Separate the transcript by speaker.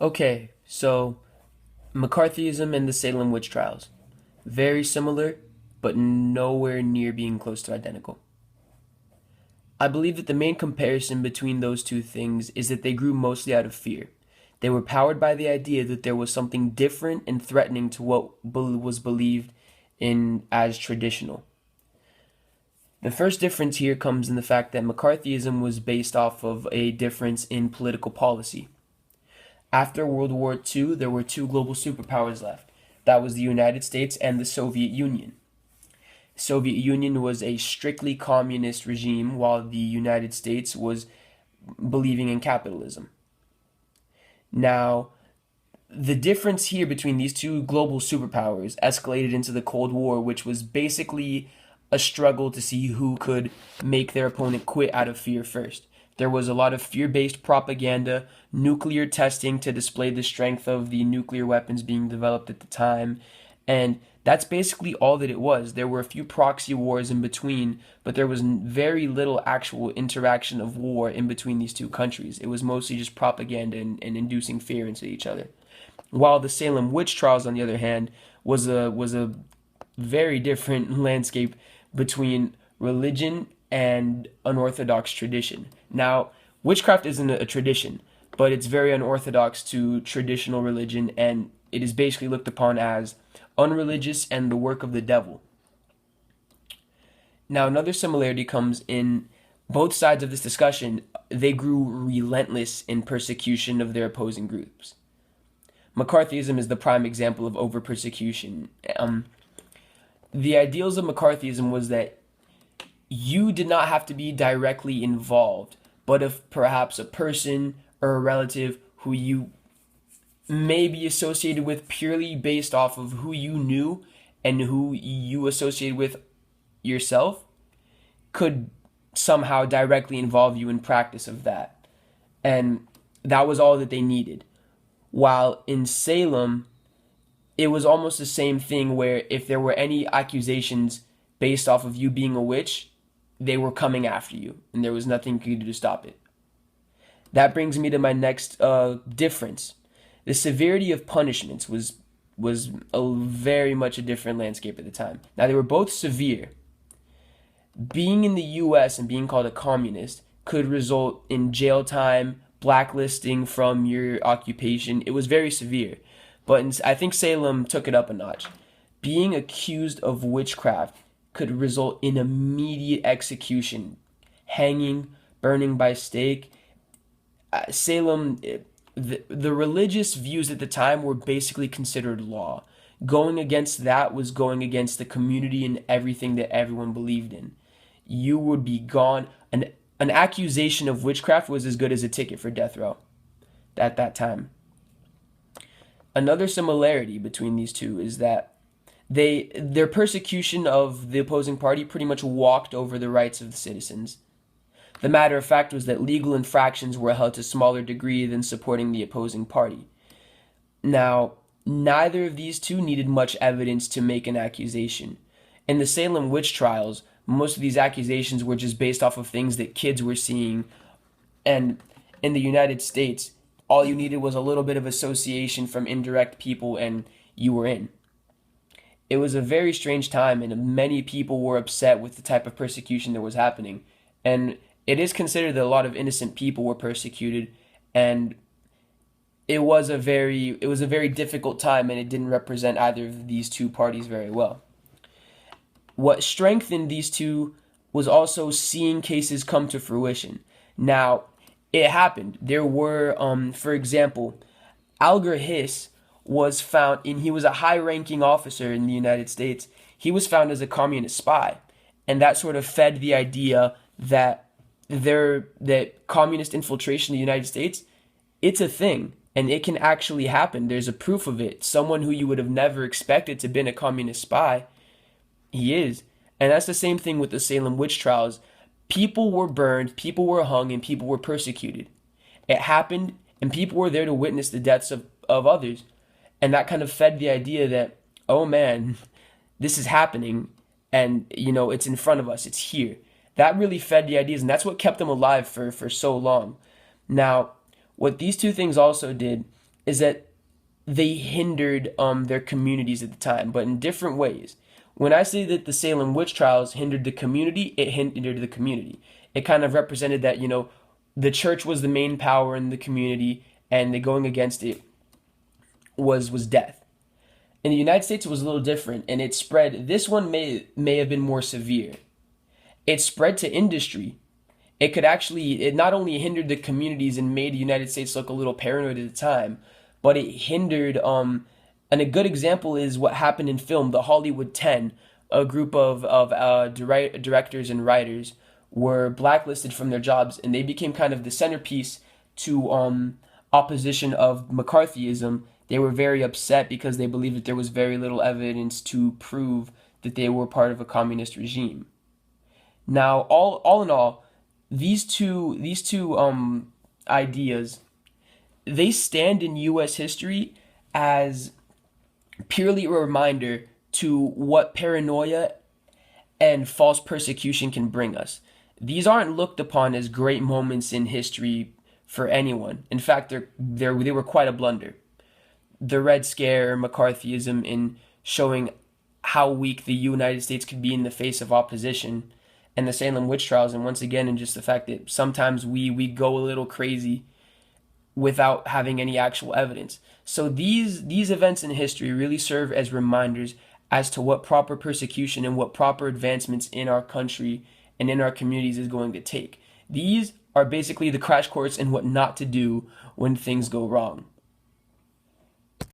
Speaker 1: Okay, so McCarthyism and the Salem witch trials. Very similar, but nowhere near being close to identical. I believe that the main comparison between those two things is that they grew mostly out of fear. They were powered by the idea that there was something different and threatening to what was believed in as traditional. The first difference here comes in the fact that McCarthyism was based off of a difference in political policy. After World War II, there were two global superpowers left. That was the United States and the Soviet Union. The Soviet Union was a strictly communist regime, while the United States was believing in capitalism. Now, the difference here between these two global superpowers escalated into the Cold War, which was basically a struggle to see who could make their opponent quit out of fear first. There was a lot of fear-based propaganda, nuclear testing to display the strength of the nuclear weapons being developed at the time, and that's basically all that it was. There were a few proxy wars in between, but there was very little actual interaction of war in between these two countries. It was mostly just propaganda and inducing fear into each other. While the Salem witch trials, on the other hand, was a very different landscape between religion and unorthodox tradition. Now, witchcraft isn't a tradition, but it's very unorthodox to traditional religion, and it is basically looked upon as unreligious and the work of the devil. Now, another similarity comes in both sides of this discussion. They grew relentless in persecution of their opposing groups. McCarthyism is the prime example of over persecution. The ideals of McCarthyism was that you did not have to be directly involved, but if perhaps a person or a relative who you may be associated with purely based off of who you knew and who you associated with yourself could somehow directly involve you in practice of that. And that was all that they needed. While in Salem, it was almost the same thing where if there were any accusations based off of you being a witch, they were coming after you, and there was nothing you could do to stop it. That brings me to my next difference. The severity of punishments was very much a different landscape at the time. Now, they were both severe. Being in the U.S. and being called a communist could result in jail time, blacklisting from your occupation. It was very severe. But I think Salem took it up a notch. Being accused of witchcraft could result in immediate execution, hanging, burning by stake. Salem, the religious views at the time were basically considered law. Going against that was going against the community and everything that everyone believed in. You would be gone. An accusation of witchcraft was as good as a ticket for death row at that time. Another similarity between these two is that their persecution of the opposing party pretty much walked over the rights of the citizens. The matter of fact was that legal infractions were held to smaller degree than supporting the opposing party. Now, neither of these two needed much evidence to make an accusation. In the Salem witch trials, most of these accusations were just based off of things that kids were seeing, and in the United States, all you needed was a little bit of association from indirect people and you were in. It was a very strange time, and many people were upset with the type of persecution that was happening. And it is considered that a lot of innocent people were persecuted, and it was a very difficult time, and it didn't represent either of these two parties very well. What strengthened these two was also seeing cases come to fruition. Now, it happened. There were, for example, Alger Hiss was found, and he was a high-ranking officer in the United States. He was found as a communist spy, and that sort of fed the idea that that communist infiltration in the United States, it's a thing, and it can actually happen. There's a proof of it. Someone who you would have never expected to have been a communist spy, he is. And that's the same thing with the Salem witch trials. People were burned, people were hung, and people were persecuted. It happened, and people were there to witness the deaths of others. And that kind of fed the idea that, oh man, this is happening, and it's in front of us, it's here. That really fed the ideas, and that's what kept them alive for so long. Now, what these two things also did is that they hindered their communities at the time, but in different ways. When I say that the Salem witch trials hindered the community, it hindered the community. It kind of represented that, the church was the main power in the community, and the going against it was death. In the United States, it was a little different, and it spread. This one may have been more severe. It spread to industry. It not only hindered the communities and made the United States look a little paranoid at the time, but it hindered, and a good example is what happened in film, the Hollywood 10. A group of directors and writers were blacklisted from their jobs, and they became kind of the centerpiece to opposition of McCarthyism. They were very upset because they believed that there was very little evidence to prove that they were part of a communist regime. Now, all in all, these two ideas, they stand in U.S. history as purely a reminder to what paranoia and false persecution can bring us. These aren't looked upon as great moments in history for anyone. In fact, they were quite a blunder. The Red Scare, McCarthyism, in showing how weak the United States could be in the face of opposition, and the Salem witch trials, and once again, in just the fact that sometimes we go a little crazy without having any actual evidence. So these events in history really serve as reminders as to what proper persecution and what proper advancements in our country and in our communities is going to take. These are basically the crash course in what not to do when things go wrong.